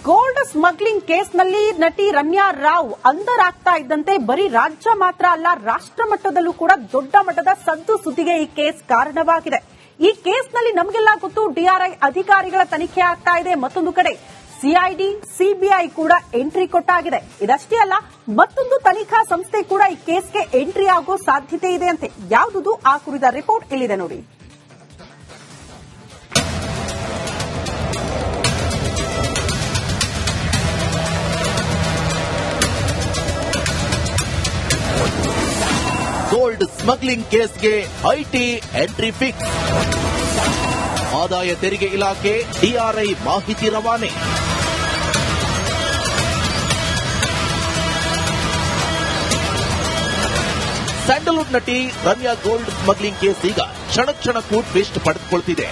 Gold smuggling ಕೇಸ್ನಲ್ಲಿ ನಟಿ ರಮ್ಯಾ ರಾವ್ ಅಂಧರಾಗ್ತಾ ಇದ್ದಂತೆ ಬರೀ ರಾಜ್ಯ ಮಾತ್ರ ಅಲ್ಲ ರಾಷ್ಟ್ರ ಮಟ್ಟದಲ್ಲೂ ಕೂಡ ದೊಡ್ಡ ಮಟ್ಟದ ಸದ್ದು ಸುದ್ದಿಗೆ ಈ ಕೇಸ್ ಕಾರಣವಾಗಿದೆ. ಈ ಕೇಸ್ನಲ್ಲಿ ನಮಗೆಲ್ಲ ಗೊತ್ತು, ಡಿಆರ್ಐ ಅಧಿಕಾರಿಗಳ ತನಿಖೆ ಆಗ್ತಾ ಇದೆ. ಮತ್ತೊಂದು ಕಡೆ ಸಿಐಡಿ ಸಿಬಿಐ ಕೂಡ ಎಂಟ್ರಿ ಕೊಟ್ಟಾಗಿದೆ. ಇದಷ್ಟೇ ಅಲ್ಲ, ಮತ್ತೊಂದು ತನಿಖಾ ಸಂಸ್ಥೆ ಕೂಡ ಈ ಕೇಸ್ಗೆ ಎಂಟ್ರಿ ಆಗೋ ಸಾಧ್ಯತೆ ಇದೆ ಅಂತೆ. ಯಾವುದುದು ಆ ಕುರಿತ ರಿಪೋರ್ಟ್ ಇಲ್ಲಿದೆ ನೋಡಿ. ಗೋಲ್ಡ್ ಸ್ಮಗ್ಲಿಂಗ್ ಕೇಸ್ಗೆ ಐಟಿ ಎಂಟ್ರಿ ಫಿಕ್ಸ್. ಆದಾಯ ತೆರಿಗೆ ಇಲಾಖೆ ಡಿಆರ್ಐ ಮಾಹಿತಿ ರವಾನೆ. ಸ್ಯಾಂಡಲ್ವುಡ್ ನಟಿ ರಮ್ಯಾ ಗೋಲ್ಡ್ ಸ್ಮಗ್ಲಿಂಗ್ ಕೇಸ್ ಈಗ ಕ್ಷಣಕ್ಕೂ ಟ್ವಿಸ್ಟ್ ಪಡೆದುಕೊಳ್ತಿದೆ.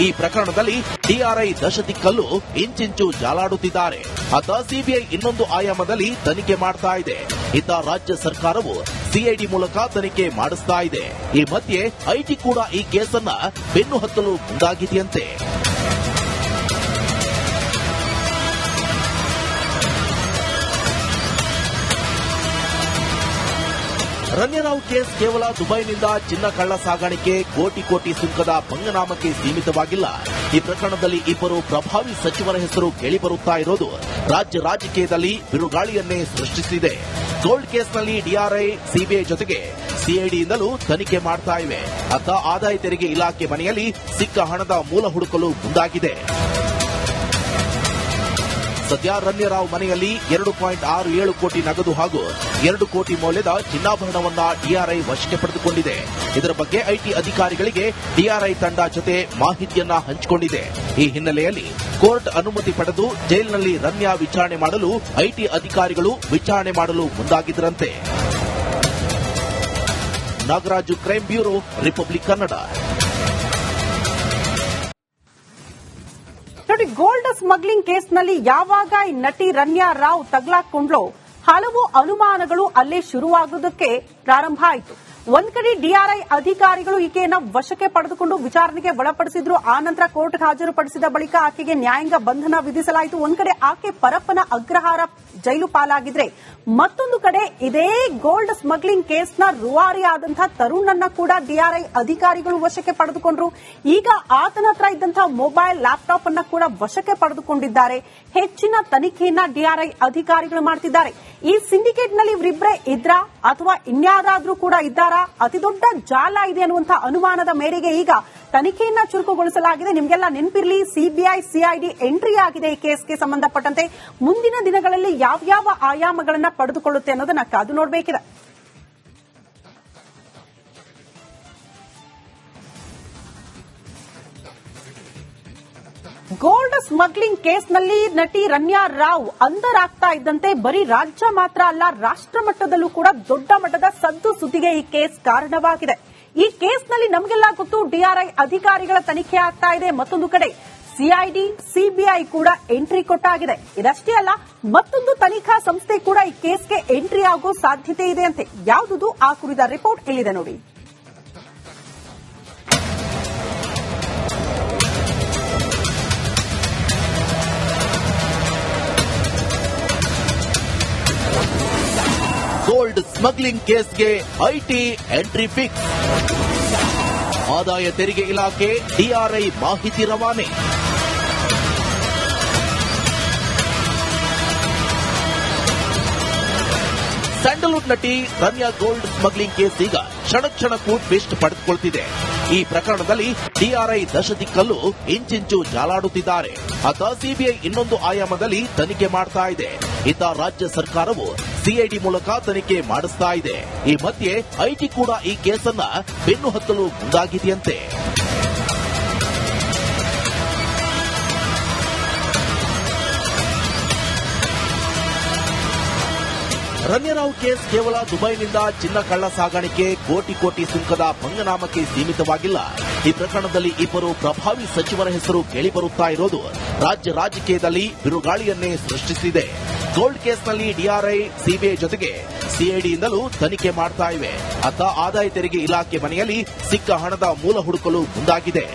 ಈ ಪ್ರಕರಣದಲ್ಲಿ ಡಿಆರ್ಐ ದಶದಿಕ್ಕಲ್ಲೂ ಇಂಚಿಂಚು ಜಾಲಾಡುತ್ತಿದ್ದಾರೆ. ಅತ ಸಿಬಿಐ ಇನ್ನೊಂದು ಆಯಾಮದಲ್ಲಿ ತನಿಖೆ ಮಾಡ್ತಾ ಇದೆ. ಇತ್ತ ರಾಜ್ಯ ಸರ್ಕಾರವು ಸಿಐಡಿ ಮೂಲಕ ತನಿಖೆ ಮಾಡಿಸ್ತಾ ಇದೆ. ಈ ಮಧ್ಯೆ ಐಟಿ ಕೂಡ ಈ ಕೇಸನ್ನ ಬೆನ್ನು ಹತ್ತಲು ಮುಂದಾಗಿದೆಯಂತೆ. ರಮ್ಯಾರಾವ್ ಕೇಸ್ ಕೇವಲ ದುಬೈನಿಂದ ಚಿನ್ನ ಕಳ್ಳ ಸಾಗಾಣಿಕೆ ಕೋಟಿ ಸುಂಕದ ಪಂಗನಾಮಕ್ಕೆ ಸೀಮಿತವಾಗಿಲ್ಲ. ಈ ಪ್ರಕರಣದಲ್ಲಿ ಇಬ್ಬರು ಪ್ರಭಾವಿ ಸಚಿವರ ಹೆಸರು ಕೇಳಿಬರುತ್ತಾ ಇರೋದು ರಾಜ್ಯ ರಾಜಕೀಯದಲ್ಲಿ ಬಿರುಗಾಳಿಯನ್ನೇ ಸೃಷ್ಟಿಸಿದೆ. ಗೋಲ್ಡ್ ಕೇಸ್ನಲ್ಲಿ ಡಿಆರ್ಐ ಸಿಬಿಐ ಜೊತೆಗೆ ಸಿಐಡಿಯಿಂದಲೂ ತನಿಖೆ ಮಾಡ್ತಾ ಇವೆ. ಅತ್ತ ಆದಾಯ ತೆರಿಗೆ ಇಲಾಖೆ ಮನೆಯಲ್ಲಿ ಸಿಕ್ಕ ಹಣದ ಮೂಲ ಹುಡುಕಲು ಮುಂದಾಗಿದೆ. ಸದ್ಯ ರಮ್ಯಾರಾವ್ ಮನೆಯಲ್ಲಿ 2.67 ಕೋಟಿ ನಗದು ಹಾಗೂ 2 ಕೋಟಿ ಮೌಲ್ಯದ ಚಿನ್ನಾಭರಣವನ್ನ ಡಿಆರ್ಐ ವಶಕ್ಕೆ ಪಡೆದುಕೊಂಡಿದೆ. ಇದರ ಬಗ್ಗೆ ಐಟಿ ಅಧಿಕಾರಿಗಳಿಗೆ ಡಿಆರ್ಐ ತಂಡ ಜೊತೆ ಮಾಹಿತಿಯನ್ನ ಹಂಚಿಕೊಂಡಿದೆ. ಈ ಹಿನ್ನೆಲೆಯಲ್ಲಿ ಕೋರ್ಟ್ ಅನುಮತಿ ಪಡೆದು ಜೈಲಿನಲ್ಲಿ ರಮ್ಯಾ ವಿಚಾರಣೆ ಮಾಡಲು ಐಟಿ ಅಧಿಕಾರಿಗಳು ವಿಚಾರಣೆ ಮಾಡಲು ಮುಂದಾಗಿದ್ದರಂತೆ. Nagaraju, crime bureau, republic Kannada. ನೋಡಿ, ಗೋಲ್ಡ್ ಸ್ಮಗ್ಲಿಂಗ್ ಕೇಸ್ನಲ್ಲಿ ಯಾವಾಗ ಈ ನಟಿ ರಮ್ಯಾ ರಾವ್ ತಗಲಾಕೊಂಡ್ಲೋ ಹಲವು ಅನುಮಾನಗಳು ಅಲ್ಲೇ ಶುರುವಾಗುವುದಕ್ಕೆ ಪ್ರಾರಂಭ ಆಯಿತು. ಒಂದ್ ಕಡೆ ಡಿಆರ್ಐ ಅಧಿಕಾರಿಗಳು ಈಕೆಯನ್ನ ವಶಕ್ಕೆ ಪಡೆದುಕೊಂಡು ವಿಚಾರಣೆಗೆ ಒಳಪಡಿಸಿದ್ರು. ಆ ನಂತರ ಕೋರ್ಟ್ಗೆ ಹಾಜರುಪಡಿಸಿದ ಬಳಿಕ ಆಕೆಗೆ ನ್ಯಾಯಾಂಗ ಬಂಧನ ವಿಧಿಸಲಾಯಿತು. ಒಂದ್ ಕಡೆ ಆಕೆ ಪರಪ್ಪನ ಅಗ್ರಹಾರ ಜೈಲು ಪಾಲಾಗಿದ್ರೆ, ಮತ್ತೊಂದು ಕಡೆ ಇದೇ ಗೋಲ್ಡ್ ಸ್ಮಗ್ಲಿಂಗ್ ಕೇಸ್ನ ರೂವಾರಿಯಾದಂತಹ ತರುಣನ್ನ ಕೂಡ ಡಿಆರ್ಐ ಅಧಿಕಾರಿಗಳು ವಶಕ್ಕೆ ಪಡೆದುಕೊಂಡ್ರು. ಈಗ ಆತನ ಹತ್ರ ಇದ್ದಂತಹ ಮೊಬೈಲ್, ಲ್ಯಾಪ್ಟಾಪ್ ಅನ್ನ ಕೂಡ ವಶಕ್ಕೆ ಪಡೆದುಕೊಂಡಿದ್ದಾರೆ. ಹೆಚ್ಚಿನ ತನಿಖೆಯನ್ನ ಡಿಆರ್ಐ ಅಧಿಕಾರಿಗಳು ಮಾಡ್ತಿದ್ದಾರೆ. ಈ ಸಿಂಡಿಕೇಟ್ನಲ್ಲಿ ಇವರಿಬ್ಬರೇ ಇದ್ರಾ ಅಥವಾ ಇನ್ಯಾರಾದ್ರೂ ಕೂಡ ಇದ್ದಾರಾ? ಅತಿದೊಡ್ಡ ಜಾಲ ಇದೆ ಅನ್ನುವಂತಹ ಅನುಮಾನದ ಮೇರೆಗೆ ಈಗ ತನಿಖೆಯನ್ನ ಚುರುಕುಗೊಳಿಸಲಾಗಿದೆ. ನಿಮಗೆಲ್ಲ ನೆನಪಿರಲಿ, ಸಿಬಿಐ ಸಿಐಡಿ ಎಂಟ್ರಿ ಆಗಿದೆ ಈ ಕೇಸ್ಗೆ ಸಂಬಂಧಪಟ್ಟಂತೆ. ಮುಂದಿನ ದಿನಗಳಲ್ಲಿ ಯಾವ್ಯಾವ ಆಯಾಮಗಳನ್ನ ಪಡೆದುಕೊಳ್ಳುತ್ತೆ ಅನ್ನೋದನ್ನ ಕಾದು ನೋಡಬೇಕಿದೆ. ಗೋಲ್ಡ್ ಸ್ಮಗ್ಲಿಂಗ್ ಕೇಸ್ನಲ್ಲಿ ನಟಿ ರಮ್ಯಾ ರಾವ್ ಅಂಧರಾಗ್ತಾ ಇದ್ದಂತೆ ಬರೀ ರಾಜ್ಯ ಮಾತ್ರ ಅಲ್ಲ ರಾಷ್ಟ್ರ ಮಟ್ಟದಲ್ಲೂ ಕೂಡ ದೊಡ್ಡ ಮಟ್ಟದ ಸದ್ದು ಸುದ್ದಿಗೆ ಈ ಕೇಸ್ ಕಾರಣವಾಗಿದೆ. ಈ ಕೇಸ್ನಲ್ಲಿ ನಮಗೆಲ್ಲ ಗೊತ್ತು, ಡಿಆರ್ಐ ಅಧಿಕಾರಿಗಳ ತನಿಖೆ ಆಗ್ತಾ ಇದೆ. ಮತ್ತೊಂದು ಕಡೆ ಸಿಐಡಿ ಸಿಬಿಐ ಕೂಡ ಎಂಟ್ರಿ ಕೊಟ್ಟಾಗಿದೆ. ಇದಷ್ಟೇ ಅಲ್ಲ, ಮತ್ತೊಂದು ತನಿಖಾ ಸಂಸ್ಥೆ ಕೂಡ ಈ ಕೇಸ್ಗೆ ಎಂಟ್ರಿ ಆಗೋ ಸಾಧ್ಯತೆ ಇದೆ ಅಂತೆ. ಯಾವುದುದು ಆ ಕುರಿತ ರಿಪೋರ್ಟ್ ಇಲ್ಲಿದೆ ನೋಡಿ. ಗೋಲ್ಡ್ ಸ್ಮಗ್ಲಿಂಗ್ ಕೇಸ್ಗೆ ಐಟಿ ಎಂಟ್ರಿ ಫಿಕ್ಸ್. ಆದಾಯ ತೆರಿಗೆ ಇಲಾಖೆ ಡಿಆರ್ಐ ಮಾಹಿತಿ ರವಾನೆ. ಸ್ಯಾಂಡಲ್ವುಡ್ ನಟಿ ರಮ್ಯಾ ಗೋಲ್ಡ್ ಸ್ಮಗ್ಲಿಂಗ್ ಕೇಸ್ ಈಗ ಕ್ಷಣಕ್ಕೂ ಟ್ವಿಸ್ಟ್ ಪಡೆದುಕೊಳ್ತಿದೆ. ಈ ಪ್ರಕರಣದಲ್ಲಿ ಡಿಆರ್ಐ ದಶದಿಕ್ಕಲ್ಲೂ ಇಂಚಿಂಚು ಜಾಲಾಡುತ್ತಿದ್ದಾರೆ. ಅತ ಸಿಬಿಐ ಇನ್ನೊಂದು ಆಯಾಮದಲ್ಲಿ ತನಿಖೆ ಮಾಡ್ತಾ ಇದೆ. ಇತ್ತ ರಾಜ್ಯ ಸರ್ಕಾರವು ಸಿಐಡಿ ಮೂಲಕ ತನಿಖೆ ಮಾಡಿಸ್ತಾ ಇದೆ. ಈ ಮಧ್ಯೆ ಐಟಿ ಕೂಡ ಈ ಕೇಸನ್ನ ಬೆನ್ನು ಹತ್ತಲು ಮುಂದಾಗಿದೆಯಂತೆ. ರಮ್ಯಾರಾವ್ ಕೇಸ್ ಕೇವಲ ದುಬೈನಿಂದ ಚಿನ್ನ ಕಳ್ಳ ಸಾಗಾಣಿಕೆ ಕೋಟಿ ಸುಂಕದ ಪಂಗನಾಮಕ್ಕೆ ಸೀಮಿತವಾಗಿಲ್ಲ. ಈ ಪ್ರಕರಣದಲ್ಲಿ ಇಬ್ಬರು ಪ್ರಭಾವಿ ಸಚಿವರ ಹೆಸರು ಕೇಳಿಬರುತ್ತಾ ಇರೋದು ರಾಜ್ಯ ರಾಜಕೀಯದಲ್ಲಿ ಬಿರುಗಾಳಿಯನ್ನೇ ಸೃಷ್ಟಿಸಿದೆ. ಗೋಲ್ಡ್ ಕೇಸ್ನಲ್ಲಿ ಡಿಆರ್ಐ ಸಿಬಿಐ ಜೊತೆಗೆ ಸಿಐಡಿಯಿಂದಲೂ ತನಿಖೆ ಮಾಡ್ತಾ ಇವೆ. ಅತ್ತ ಆದಾಯ ತೆರಿಗೆ ಇಲಾಖೆ ಮನೆಯಲ್ಲಿ ಸಿಕ್ಕ ಹಣದ ಮೂಲ ಹುಡುಕಲು ಮುಂದಾಗಿದೆ.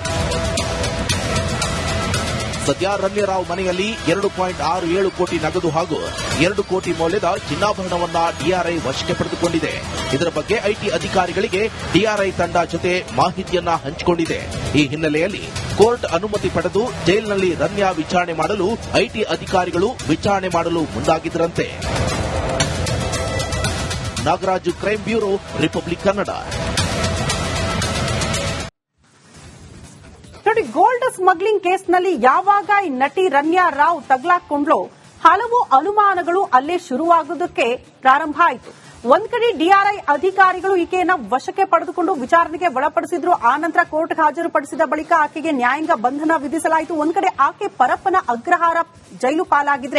ಸದ್ಯ ರಣ್ಯರಾವ್ ಮನೆಯಲ್ಲಿ 2.67 ಕೋಟಿ ನಗದು ಹಾಗೂ 2 ಕೋಟಿ ಮೌಲ್ಯದ ಚಿನ್ನಾಭರಣವನ್ನ ಡಿಆರ್ಐ ವಶಕ್ಕೆ ಪಡೆದುಕೊಂಡಿದೆ. ಇದರ ಬಗ್ಗೆ ಐಟಿ ಅಧಿಕಾರಿಗಳಿಗೆ ಡಿಆರ್ಐ ತಂಡ ಜೊತೆ ಮಾಹಿತಿಯನ್ನ ಹಂಚಿಕೊಂಡಿದೆ. ಈ ಹಿನ್ನೆಲೆಯಲ್ಲಿ ಕೋರ್ಟ್ ಅನುಮತಿ ಪಡೆದು ಜೈಲಿನಲ್ಲಿ ರಮ್ಯಾ ವಿಚಾರಣೆ ಮಾಡಲು ಐಟಿ ಅಧಿಕಾರಿಗಳು ವಿಚಾರಣೆ ಮಾಡಲು ಮುಂದಾಗಿದ್ದರಂತೆ. Nagaraju, crime bureau, republic Kannada. ನೋಡಿ, ಗೋಲ್ಡ್ ಸ್ಮಗ್ಲಿಂಗ್ ಕೇಸ್ನಲ್ಲಿ ಯಾವಾಗ ಈ ನಟಿ ರಮ್ಯಾ ರಾವ್ ತಗಲಾಕೊಂಡ್ಲೋ ಹಲವು ಅನುಮಾನಗಳು ಅಲ್ಲೇ ಶುರುವಾಗುವುದಕ್ಕೆ ಪ್ರಾರಂಭ ಆಯಿತು. ಒಂದ್ ಕಡೆ ಡಿಆರ್ಐ ಅಧಿಕಾರಿಗಳು ಈಕೆಯನ್ನ ವಶಕ್ಕೆ ಪಡೆದುಕೊಂಡು ವಿಚಾರಣೆಗೆ ಒಳಪಡಿಸಿದ್ರು. ಆ ನಂತರ ಕೋರ್ಟ್ಗೆ ಹಾಜರುಪಡಿಸಿದ ಬಳಿಕ ಆಕೆಗೆ ನ್ಯಾಯಾಂಗ ಬಂಧನ ವಿಧಿಸಲಾಯಿತು. ಒಂದ್ ಕಡೆ ಆಕೆ ಪರಪ್ಪನ ಅಗ್ರಹಾರ ಜೈಲು ಪಾಲಾಗಿದ್ರೆ